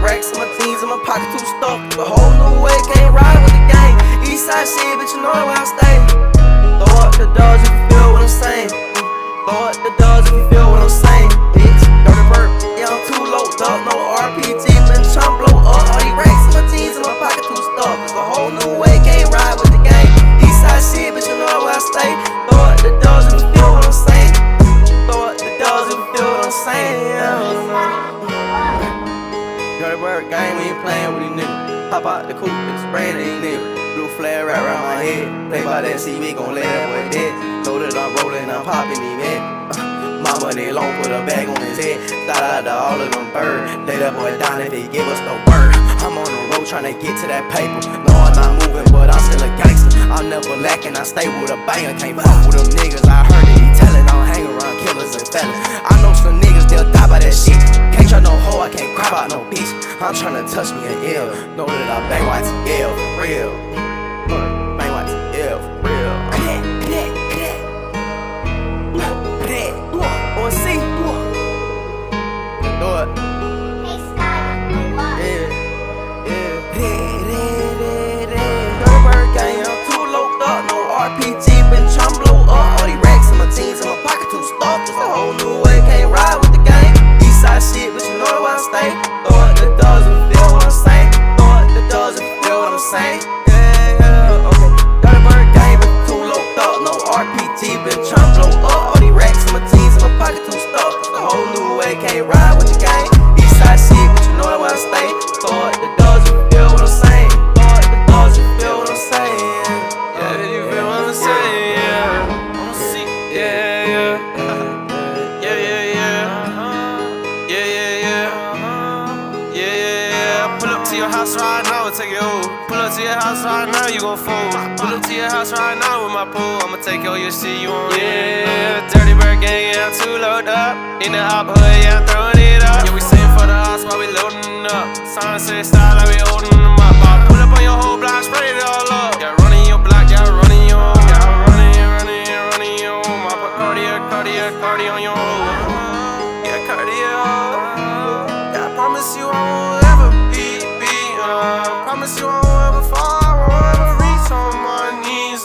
racks in my jeans and my pocket too stuffed. The whole new way, can't ride with the gang. Eastside shit, bitch, you know where I stay. Throw up the dogs if you feel what I'm saying. Throw up the dogs if you feel what I'm saying. Bitch, dirty bird, yeah, I'm too low, dog, no RPG. Been tryna blow up all these racks in my jeans and my pocket too stuffed. It's a whole new way, can't ride with the gang. Eastside shit, bitch, you know where I stay. Throw up the dogs if you feel what I'm saying. Throw up the dogs if you feel what I'm saying. Dirty bird game, we ain't playing with these niggas. Hop out the coupe, it's spraying these niggas. Blue flare right around my head. Play by that CV, gon' let that boy dead. Loaded, I'm rolling, I'm popping these men. My money long, put a bag on his head. Shout out to all of them birds. Lay that boy down if he give us the word. I'm on the road tryna get to that paper. No, I'm not moving, but I'm still a gangster. I'm never lacking, I stay with a banger. Can't fuck with them niggas, I heard that he tellin'. I don't hang around killers and fellas. I know some niggas, they'll die by that shit. Can't try no hoe, I can't cry about no bitch. I'm tryna touch me an L. Know that I bang white L for real. Bang white L for real. OMC. Do it. RPG, been tryna blow up all these racks in my jeans and my pocket too stuffed. It's a whole new way, can't ride with the gang. Eastside shit, but you know where I stay. Throw up the dogs if you feel what I'm saying. Throw up the dogs if you feel what I'm saying. Yeah, okay. Dirty bird game, but too low thought. No RPG, been tryna blow up all these racks in my jeans and my pocket too stuffed. It's a whole new way, can't ride with the gang. Eastside shit, but you know where I stay. Throw up the dogs if you feel what I'm saying. Throw up the dogs if you feel what I'm saying. Your house right now, I'ma take it over. Pull up to your house right now, you gon' fold. Pull up to your house right now with my pool. I'ma take all your shit, you want. Yeah, dirty bird gang, yeah, I'm too loaded up. In the hop hood, yeah, I'm throwing it up. Yeah, we sitting for the house while we loading up. Sunset style like we holding them up. I pull up on your whole block, spray it all up. Yeah, running your block, yeah, running your own. Yeah, running your own. I put cardio on your own. Yeah, cardio. Yeah, I promise you I won't ever be. Promise you I won't ever fall, I won't ever reach on my knees.